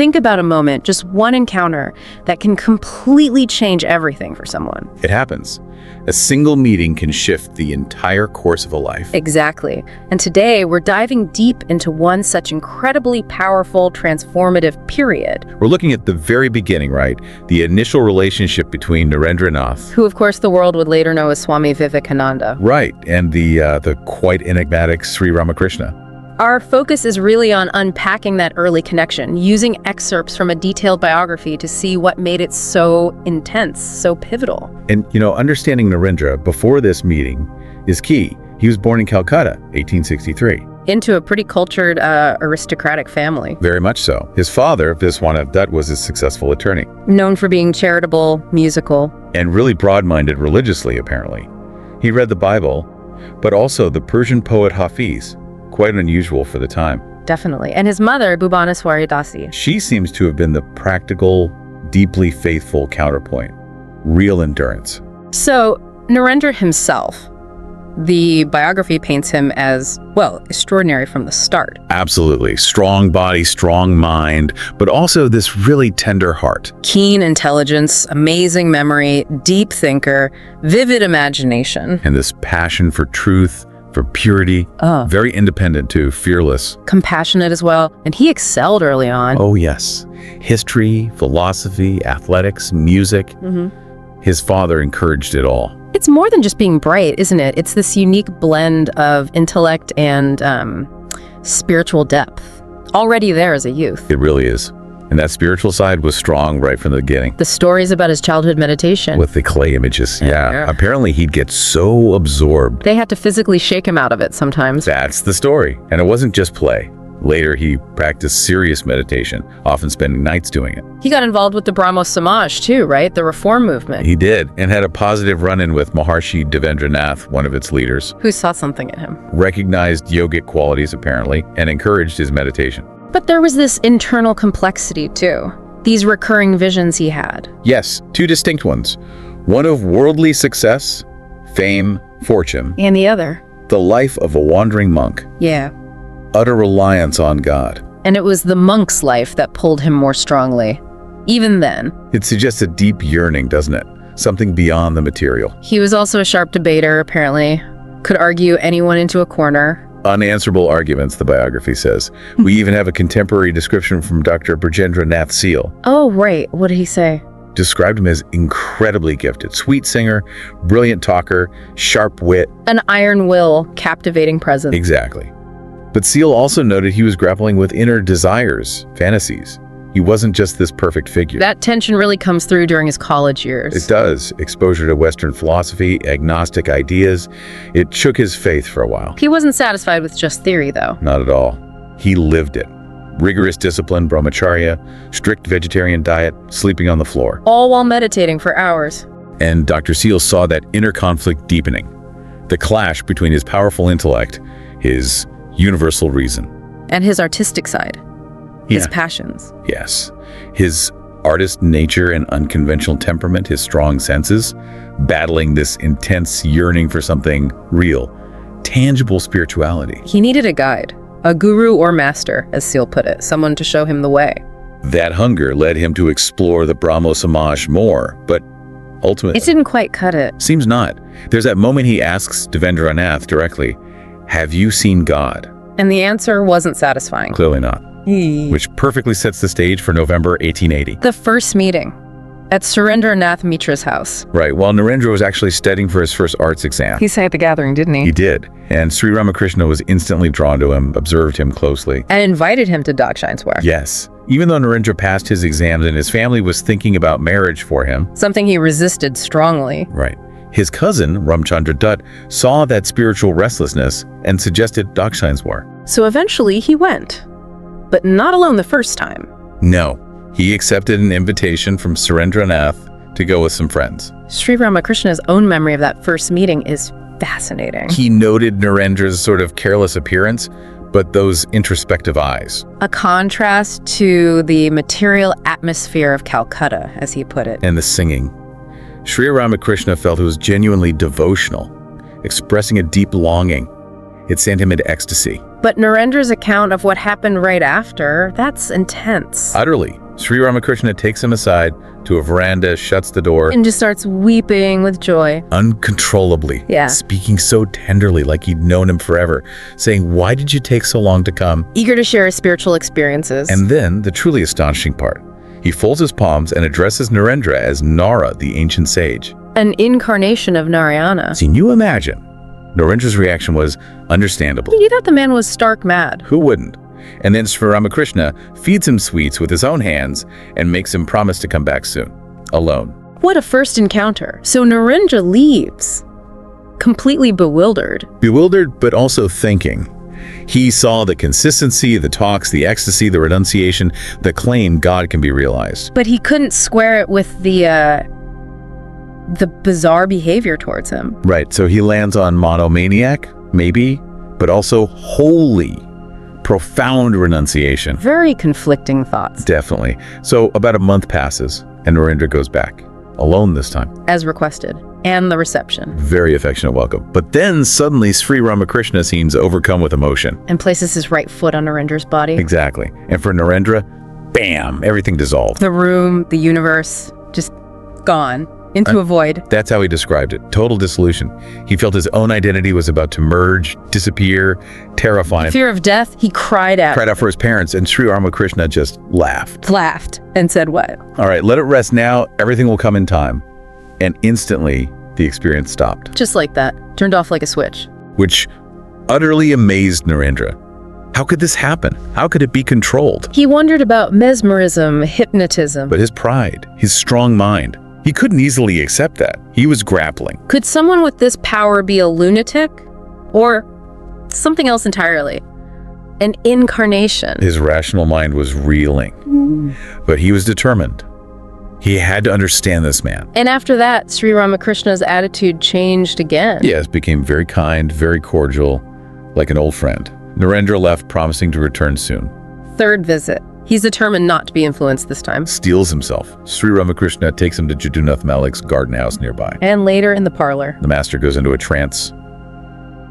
Think about a moment, just one encounter, that can completely change everything for someone. It happens. A single meeting can shift the entire course of a life. Exactly. And today, we're diving deep into one such incredibly powerful, transformative period. We're looking at the very beginning, right? The initial relationship between Narendra Nath, Who, of course, the world would later know as Swami Vivekananda. right, and the quite enigmatic Sri Ramakrishna. Our focus is really on unpacking that early connection, using excerpts from a detailed biography to see what made it so intense, so pivotal. And, understanding Narendra before this meeting is key. He was born in Calcutta, 1863. Into a pretty cultured, aristocratic family. Very much so. His father, Viswanath Dutt, was a successful attorney. Known for being charitable, musical. And really broad-minded religiously, apparently. He read the Bible, but also the Persian poet Hafiz. Quite unusual for the time. Definitely. And his mother, Bhubaneswari Dasi. She seems to have been the practical, deeply faithful counterpoint. Real endurance. So, Narendra himself, the biography paints him as, well, extraordinary from the start. Absolutely. Strong body, strong mind, but also this really tender heart. Keen intelligence, amazing memory, deep thinker, vivid imagination. And this passion for truth, for purity, very independent too, fearless. Compassionate as well, and he excelled early on. Oh yes. History, philosophy, athletics, music. His father encouraged it all. It's more than just being bright, isn't it? It's this unique blend of intellect and spiritual depth, already there as a youth. It really is. And that spiritual side was strong right from the beginning. The stories about his childhood meditation. With the clay images, yeah. Apparently he'd get so absorbed. They had to physically shake him out of it sometimes. That's the story. And it wasn't just play. Later, he practiced serious meditation, often spending nights doing it. He got involved with the Brahmo Samaj too, right? The reform movement. He did, and had a positive run-in with Maharshi Devendra Nath, one of its leaders. Who saw something in him. Recognized yogic qualities, apparently, and encouraged his meditation. But there was this internal complexity too. These recurring visions he had. Yes, two distinct ones. One of worldly success, fame, fortune. And the other. The life of a wandering monk. Yeah. Utter reliance on God. And it was the monk's life that pulled him more strongly. Even then. It suggests a deep yearning, doesn't it? Something beyond the material. He was also a sharp debater, apparently. Could argue anyone into a corner. Unanswerable arguments, the biography says. We even have a contemporary description from Dr. Brajendra Nath Seal. Oh, right. What did he say? Described him as incredibly gifted. Sweet singer, brilliant talker, sharp wit. An iron will, captivating presence. Exactly. But Seal also noted he was grappling with inner desires, fantasies. He wasn't just this perfect figure. That tension really comes through during his college years. It does. Exposure to Western philosophy, agnostic ideas. It shook his faith for a while. He wasn't satisfied with just theory, though. Not at all. He lived it. Rigorous discipline, brahmacharya, strict vegetarian diet, sleeping on the floor. All while meditating for hours. And Dr. Seal saw that inner conflict deepening. The clash between his powerful intellect, his universal reason. And his artistic side. His passions. Yes. His artist nature and unconventional temperament, his strong senses, battling this intense yearning for something real, tangible spirituality. He needed a guide, a guru or master, as Seal put it, someone to show him the way. That hunger led him to explore the Brahmo Samaj more, but ultimately... It didn't quite cut it. Seems not. There's that moment he asks Devendra Nath directly, "Have you seen God?" And the answer wasn't satisfying. Clearly not. Which perfectly sets the stage for November 1880. The first meeting at Narendra Nath Mitra's house. Right, while Narendra was actually studying for his first arts exam. He sang at the gathering, didn't he? He did. And Sri Ramakrishna was instantly drawn to him, observed him closely. And invited him to Dakshineswar. Yes. Even though Narendra passed his exams and his family was thinking about marriage for him. Something he resisted strongly. Right. His cousin, Ramchandra Dutt, saw that spiritual restlessness and suggested Dakshineswar. So eventually he went. But not alone the first time. No. He accepted an invitation from Narendra Nath to go with some friends. Sri Ramakrishna's own memory of that first meeting is fascinating. He noted Narendra's sort of careless appearance, but those introspective eyes. A contrast to the material atmosphere of Calcutta, as he put it. And the singing. Sri Ramakrishna felt it was genuinely devotional, expressing a deep longing. It sent him into ecstasy. But Narendra's account of what happened right after, that's intense. Utterly. Sri Ramakrishna takes him aside to a veranda, shuts the door, And just starts weeping with joy. uncontrollably, Yeah. speaking so tenderly like he'd known him forever, saying, "Why did you take so long to come?" Eager to share his spiritual experiences. And then, the truly astonishing part. He folds his palms and addresses Narendra as Nara, the ancient sage. An incarnation of Narayana. Can you imagine? Narendra's reaction was understandable. He thought the man was stark mad. Who wouldn't? And then Sri Ramakrishna feeds him sweets with his own hands and makes him promise to come back soon, alone. What a first encounter. So Narendra leaves, completely bewildered. Bewildered, but also thinking. He saw the consistency, the talks, the ecstasy, the renunciation, the claim God can be realized. But he couldn't square it with the bizarre behavior towards him. Right, so he lands on monomaniac, maybe, but also holy, profound renunciation. Very conflicting thoughts. Definitely. So about a month passes, and Narendra goes back, alone this time. As requested. And the reception. Very affectionate welcome. But then suddenly Sri Ramakrishna seems overcome with emotion. And places his right foot on Narendra's body. Exactly. And for Narendra, bam, everything dissolved. The room, the universe, just gone. Into a void. That's how he described it. Total dissolution. He felt his own identity was about to merge, disappear, terrifying. Fear of death, he cried out. Cried out for his parents, and Sri Ramakrishna just laughed. Laughed and said what? All right, let it rest now. Everything will come in time. And instantly, the experience stopped, Just like that. Turned off like a switch. which utterly amazed Narendra. How could this happen? How could it be controlled? He wondered about mesmerism, hypnotism. But his pride, his strong mind, he couldn't easily accept that. He was grappling. Could someone with this power be a lunatic? Or something else entirely? An incarnation? His rational mind was reeling. But he was determined. He had to understand this man. And after that, Sri Ramakrishna's attitude changed again. Yes, became very kind, very cordial, like an old friend. Narendra left, promising to return soon. Third visit. He's determined not to be influenced this time. Steals himself. Sri Ramakrishna takes him to Jadunath Malik's garden house nearby. And later in the parlor. The master goes into a trance,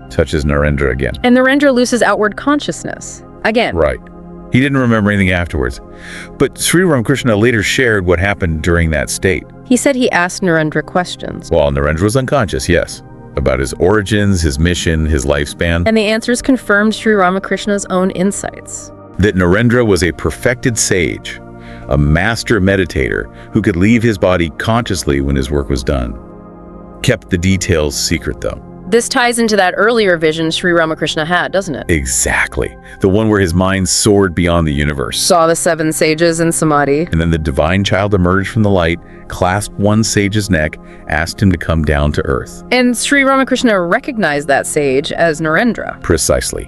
touches Narendra again. And Narendra loses outward consciousness. Again. Right. He didn't remember anything afterwards. But Sri Ramakrishna later shared what happened during that state. He said he asked Narendra questions. While Narendra was unconscious, yes. About his origins, his mission, his lifespan. And the answers confirmed Sri Ramakrishna's own insights. That Narendra was a perfected sage, a master meditator who could leave his body consciously when his work was done. Kept the details secret, though. This ties into that earlier vision Sri Ramakrishna had, doesn't it? Exactly. The one where his mind soared beyond the universe. Saw the 7 sages in Samadhi. And then the divine child emerged from the light, clasped one sage's neck, asked him to come down to earth. And Sri Ramakrishna recognized that sage as Narendra. Precisely.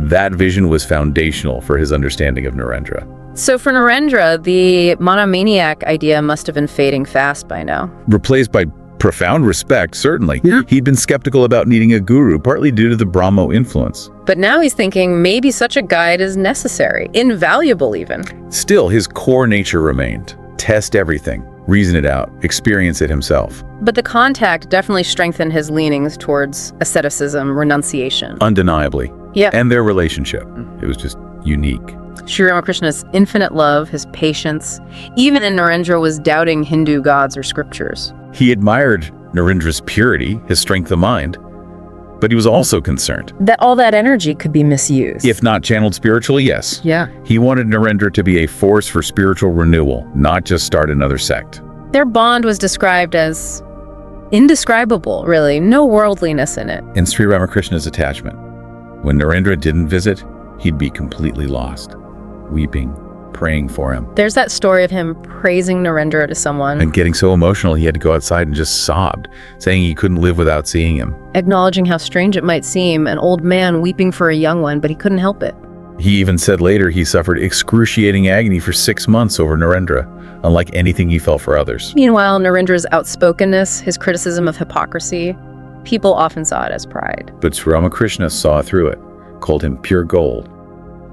That vision was foundational for his understanding of Narendra. So for Narendra, the monomaniac idea must have been fading fast by now. Replaced by profound respect, certainly. He'd been skeptical about needing a guru, partly due to the Brahmo influence. But now he's thinking maybe such a guide is necessary, invaluable even. Still, his core nature remained. Test everything, reason it out, experience it himself. But the contact definitely strengthened his leanings towards asceticism, renunciation. Undeniably. Yeah. And their relationship. It was just unique. Sri Ramakrishna's infinite love, his patience, even when Narendra was doubting Hindu gods or scriptures. He admired Narendra's purity, his strength of mind, but he was also concerned. That all that energy could be misused. If not channeled spiritually, yes. Yeah. He wanted Narendra to be a force for spiritual renewal, not just start another sect. Their bond was described as indescribable, really. No worldliness in it. In Sri Ramakrishna's attachment, when Narendra didn't visit, he'd be completely lost, weeping, praying for him. There's that story of him praising Narendra to someone, And getting so emotional he had to go outside and just sobbed, saying he couldn't live without seeing him. acknowledging how strange it might seem, an old man weeping for a young one, but he couldn't help it. He even said later he suffered excruciating agony for 6 months over Narendra, unlike anything he felt for others. Meanwhile, Narendra's outspokenness, his criticism of hypocrisy, people often saw it as pride. But Sri Ramakrishna saw through it, called him pure gold,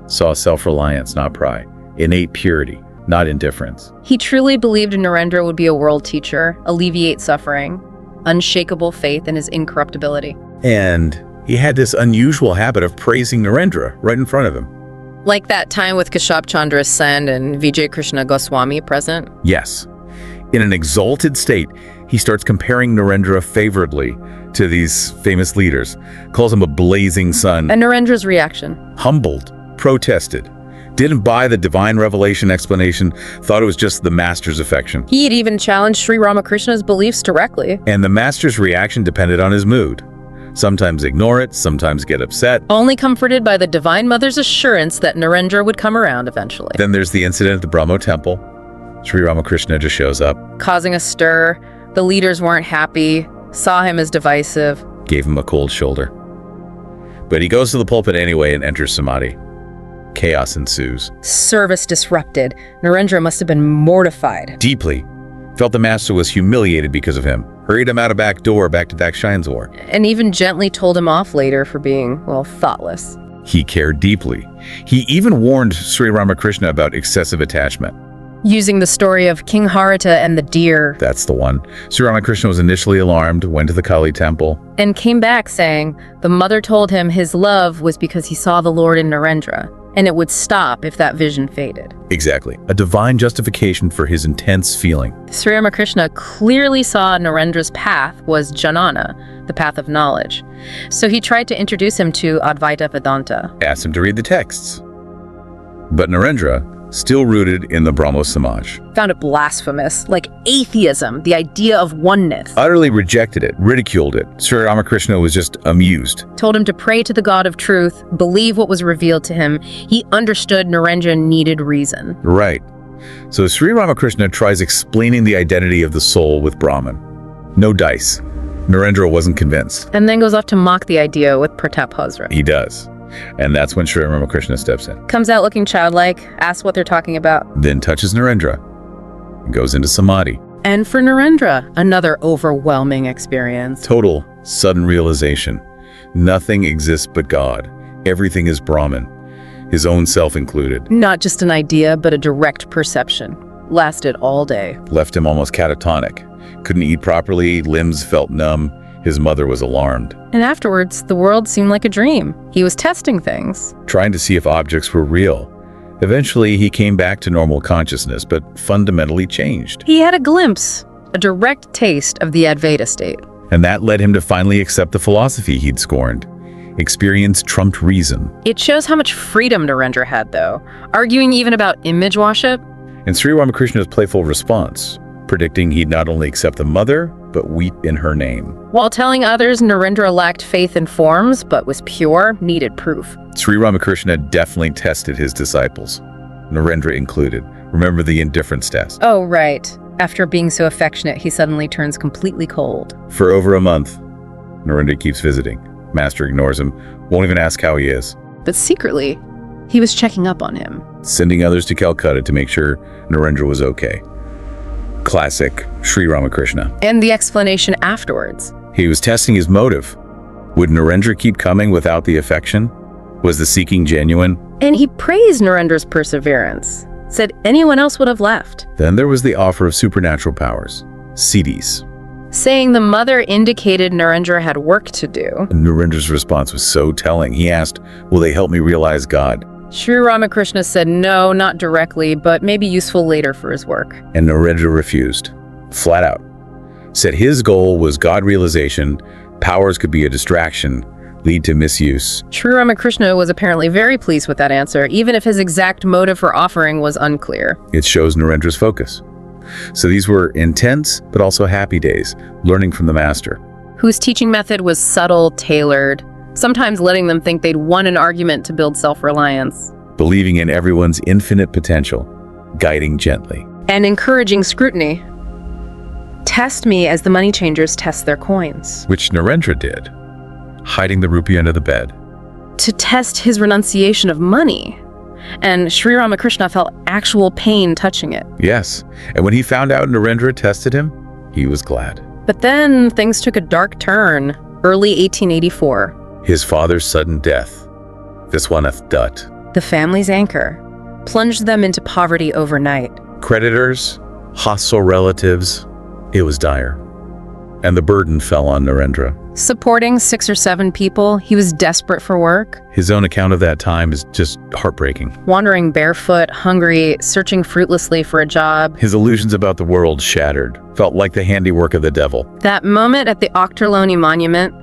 saw self-reliance, not pride, innate purity, not indifference. He truly believed Narendra would be a world teacher, alleviate suffering, unshakable faith in his incorruptibility. And he had this unusual habit of praising Narendra right in front of him. Like that time with Keshab Chandra Sen and Vijay Krishna Goswami present? Yes. In an exalted state, he starts comparing Narendra favorably to these famous leaders, calls him a blazing sun. And Narendra's reaction? Humbled, protested, didn't buy the divine revelation explanation, thought it was just the master's affection. He had even challenged Sri Ramakrishna's beliefs directly. And the master's reaction depended on his mood. Sometimes ignore it, sometimes get upset. Only comforted by the Divine Mother's assurance that Narendra would come around eventually. Then there's the incident at the Brahmo temple. Sri Ramakrishna just shows up. Causing a stir. The leaders weren't happy, saw him as divisive. Gave him a cold shoulder. But he goes to the pulpit anyway and enters samadhi. Chaos ensues. Service disrupted. Narendra must have been mortified. Deeply. Felt the master was humiliated because of him. Hurried him out a back door back to Dakshinaswar. And even gently told him off later for being, well, thoughtless. He cared deeply. He even warned Sri Ramakrishna about excessive attachment. Using the story of King Harita and the deer. That's the one. Sri Ramakrishna was initially alarmed, went to the Kali temple. And came back saying, the mother told him his love was because he saw the Lord in Narendra, and it would stop if that vision faded. Exactly. A divine justification for his intense feeling. Sri Ramakrishna clearly saw Narendra's path was jnana, the path of knowledge. So he tried to introduce him to Advaita Vedanta. Asked him to read the texts. But Narendra, still rooted in the Brahmo Samaj, Found it blasphemous, like atheism, the idea of oneness. utterly rejected it, ridiculed it. Sri Ramakrishna was just amused. Told him to pray to the God of truth, believe what was revealed to him. He understood Narendra needed reason. Right. So Sri Ramakrishna tries explaining the identity of the soul with Brahman. No dice. Narendra wasn't convinced. And then goes off to mock the idea with Pratap Hazra. He does. And that's when Sri Ramakrishna steps in. Comes out looking childlike, asks what they're talking about. Then touches Narendra and goes into samadhi. And for Narendra, another overwhelming experience. Total, sudden realization. Nothing exists but God. Everything is Brahman, his own self included. Not just an idea, but a direct perception. Lasted all day. Left him almost catatonic. Couldn't eat properly, limbs felt numb. His mother was alarmed. And afterwards, the world seemed like a dream. He was testing things. Trying to see if objects were real. Eventually, he came back to normal consciousness, but fundamentally changed. He had a glimpse, a direct taste of the Advaita state. And that led him to finally accept the philosophy he'd scorned. Experience trumped reason. It shows how much freedom Narendra had, though, arguing even about image worship. And Sri Ramakrishna's playful response, predicting he'd not only accept the mother, but weep in her name. While telling others Narendra lacked faith in forms, but was pure, needed proof. Sri Ramakrishna definitely tested his disciples, Narendra included. Remember the indifference test. Oh, right. After being so affectionate, he suddenly turns completely cold. For over a month, Narendra keeps visiting. Master ignores him, won't even ask how he is. But secretly, he was checking up on him. Sending others to Calcutta to make sure Narendra was okay. Classic Sri Ramakrishna. And the explanation afterwards. He was testing his motive. Would Narendra keep coming without the affection? Was the seeking genuine? And he praised Narendra's perseverance. Said anyone else would have left. Then there was the offer of supernatural powers, siddhis. Saying the mother indicated Narendra had work to do. Narendra's response was so telling. He asked, will they help me realize God? Sri Ramakrishna said no, not directly, but maybe useful later for his work. And Narendra refused, flat out. Said his goal was God realization, powers could be a distraction, lead to misuse. Sri Ramakrishna was apparently very pleased with that answer, even if his exact motive for offering was unclear. It shows Narendra's focus. So these were intense, but also happy days, learning from the master. Whose teaching method was subtle, tailored, sometimes letting them think they'd won an argument to build self-reliance. Believing in everyone's infinite potential, guiding gently. And encouraging scrutiny. Test me as the money changers test their coins. Which Narendra did, hiding the rupee under the bed. To test his renunciation of money. And Sri Ramakrishna felt actual pain touching it. Yes, and when he found out Narendra tested him, he was glad. But then things took a dark turn, early 1884. His father's sudden death, Viswanath Dutt. The family's anchor, plunged them into poverty overnight. Creditors, hostile relatives, it was dire. and the burden fell on Narendra. Supporting 6 or 7 people, he was desperate for work. His own account of that time is just heartbreaking. Wandering barefoot, hungry, searching fruitlessly for a job. His illusions about the world shattered, felt like the handiwork of the devil. That moment at the Ochterlony Monument,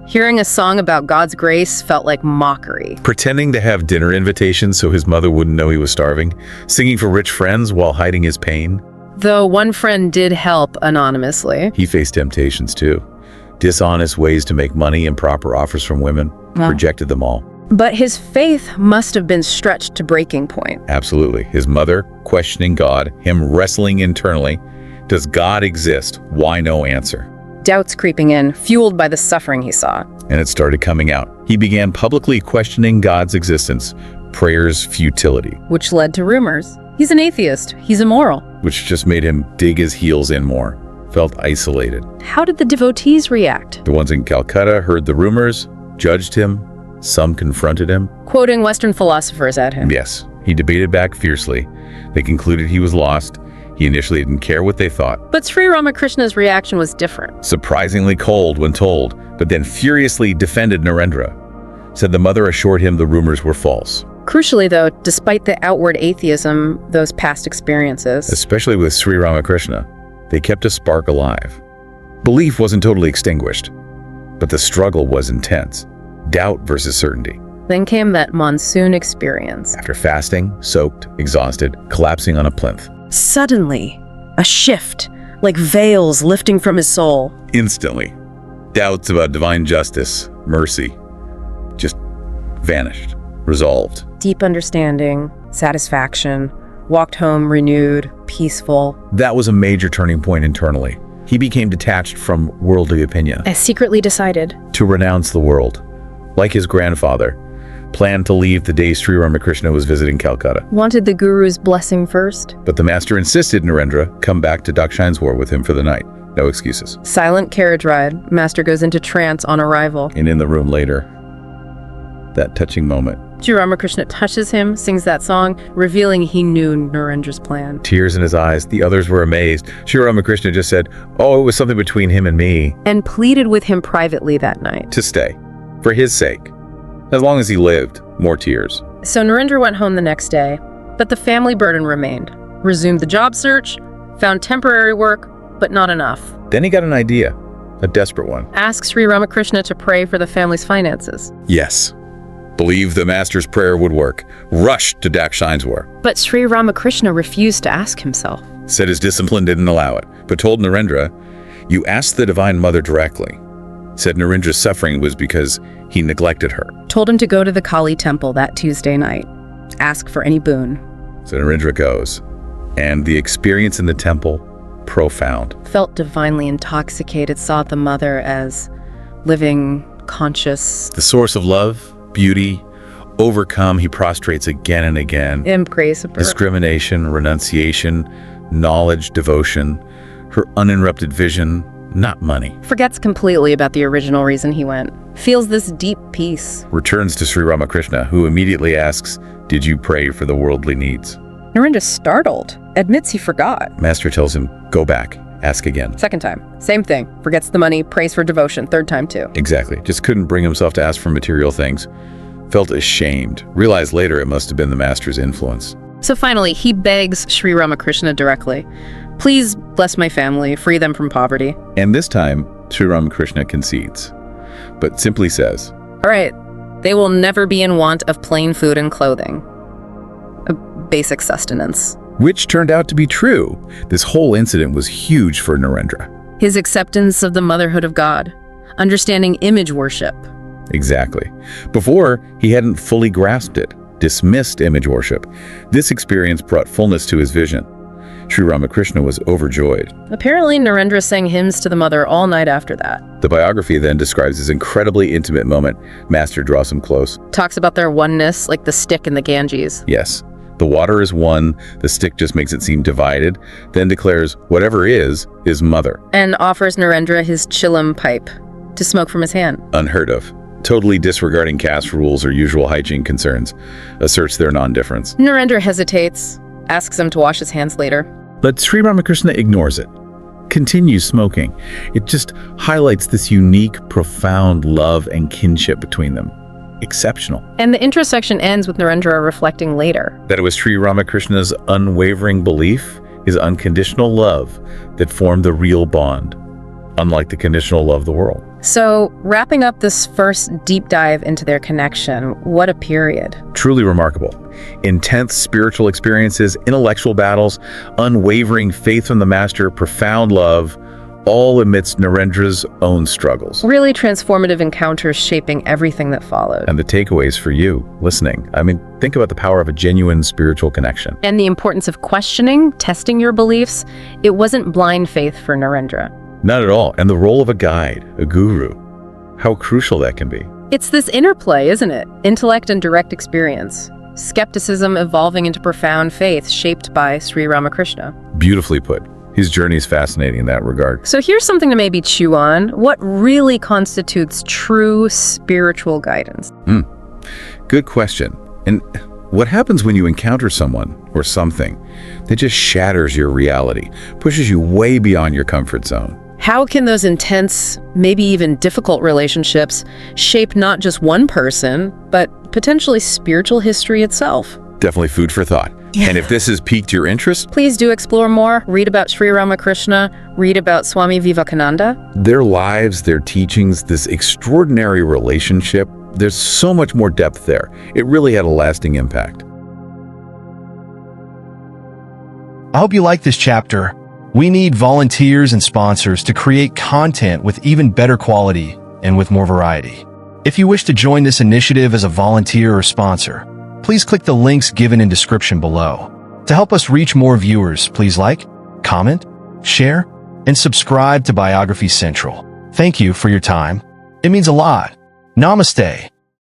hearing a song about God's grace felt like mockery. Pretending to have dinner invitations so his mother wouldn't know he was starving, singing for rich friends while hiding his pain. Though one friend did help anonymously. He faced temptations too. Dishonest ways to make money, improper offers from women. Rejected them all. But his faith must have been stretched to breaking point. Absolutely. His mother questioning God, him wrestling internally. Does God exist? Why no answer? Doubts creeping in, fueled by the suffering he saw. And it started coming out. He began publicly questioning God's existence, prayer's futility. Which led to rumors. He's an atheist. He's immoral. Which just made him dig his heels in more. Felt isolated. How did the devotees react? The ones in Calcutta heard the rumors, judged him. Some confronted him. Quoting Western philosophers at him. Yes, he debated back fiercely. They concluded he was lost. He initially didn't care what they thought. But Sri Ramakrishna's reaction was different. Surprisingly cold when told, but then furiously defended Narendra. Said the mother assured him the rumors were false. Crucially, though, despite the outward atheism, those past experiences, especially with Sri Ramakrishna, they kept a spark alive. Belief wasn't totally extinguished, but the struggle was intense. Doubt versus certainty. Then came that monsoon experience. After fasting, soaked, exhausted, collapsing on a plinth. Suddenly, a shift, like veils lifting from his soul. Instantly, doubts about divine justice, mercy, just vanished, resolved. Deep understanding, satisfaction, walked home renewed, peaceful. That was a major turning point internally. He became detached from worldly opinion. As secretly decided to renounce the world. Like his grandfather, planned to leave the day Sri Ramakrishna was visiting Calcutta. Wanted the Guru's blessing first. But the master insisted Narendra come back to Dakshineswar with him for the night. No excuses. Silent carriage ride. Master goes into trance on arrival. And in the room later, that touching moment. Sri Ramakrishna touches him, sings that song, revealing he knew Narendra's plan. Tears in his eyes. The others were amazed. Sri Ramakrishna just said, oh, it was something between him and me. And pleaded with him privately that night. To stay. For his sake. As long as he lived, more tears. So Narendra went home the next day, but the family burden remained. Resumed the job search, found temporary work, but not enough. Then he got an idea, a desperate one. Asked Sri Ramakrishna to pray for the family's finances. Yes. Believed the master's prayer would work. Rushed to Dakshineswar. But Sri Ramakrishna refused to ask himself. Said his discipline didn't allow it, but told Narendra, you asked the Divine Mother directly. Said Narendra's suffering was because he neglected her. Told him to go to the Kali temple that Tuesday night. Ask for any boon. So Narendra goes. And the experience in the temple, profound. Felt divinely intoxicated, saw the mother as living, conscious. The source of love, beauty, overcome, he prostrates again and again. Impraisable. Discrimination, renunciation, knowledge, devotion, her uninterrupted vision, not money. Forgets completely about the original reason he went. Feels this deep peace. Returns to Sri Ramakrishna, who immediately asks, did you pray for the worldly needs? Narendra, startled, admits he forgot. Master tells him, go back, ask again. Second time, same thing. Forgets the money, prays for devotion. Third time too. Exactly. Just couldn't bring himself to ask for material things. Felt ashamed. Realized later it must have been the master's influence. So finally, he begs Sri Ramakrishna directly, please bless my family, free them from poverty. And this time, Sri Ramakrishna concedes, but simply says, all right, they will never be in want of plain food and clothing. A basic sustenance. Which turned out to be true. This whole incident was huge for Narendra. His acceptance of the motherhood of God, understanding image worship. Exactly. Before, he hadn't fully grasped it, dismissed image worship. This experience brought fullness to his vision. Sri Ramakrishna was overjoyed. Apparently, Narendra sang hymns to the mother all night after that. The biography then describes this incredibly intimate moment. Master draws him close. Talks about their oneness, like the stick and the Ganges. Yes. The water is one, the stick just makes it seem divided, then declares whatever is mother. And offers Narendra his chilam pipe to smoke from his hand. Unheard of. Totally disregarding caste rules or usual hygiene concerns. Asserts their non-difference. Narendra hesitates, asks him to wash his hands later. But Sri Ramakrishna ignores it. continues smoking. It just highlights this unique, profound love and kinship between them. Exceptional. And the introspection ends with Narendra reflecting later. That it was Sri Ramakrishna's unwavering belief, his unconditional love, that formed the real bond, unlike the conditional love of the world. So, wrapping up this first deep dive into their connection, what a period. Truly remarkable. Intense spiritual experiences, intellectual battles, unwavering faith in the Master, profound love, all amidst Narendra's own struggles. Really transformative encounters shaping everything that followed. And the takeaways for you listening. Think about the power of a genuine spiritual connection. And the importance of questioning, testing your beliefs. It wasn't blind faith for Narendra. Not at all. And the role of a guide, a guru, how crucial that can be. It's this interplay, isn't it? Intellect and direct experience. Skepticism evolving into profound faith shaped by Sri Ramakrishna. Beautifully put. His journey is fascinating in that regard. So here's something to maybe chew on. What really constitutes true spiritual guidance? Good question. And what happens when you encounter someone or something that just shatters your reality, pushes you way beyond your comfort zone? How can those intense, maybe even difficult relationships shape not just one person, but potentially spiritual history itself? Definitely food for thought. Yeah. And if this has piqued your interest, please do explore more. Read about Sri Ramakrishna, read about Swami Vivekananda. Their lives, their teachings, this extraordinary relationship, there's so much more depth there. It really had a lasting impact. I hope you like this chapter. We need volunteers and sponsors to create content with even better quality and with more variety. If you wish to join this initiative as a volunteer or sponsor, please click the links given in description below. To help us reach more viewers, please like, comment, share, and subscribe to Biography Central. Thank you for your time. It means a lot. Namaste.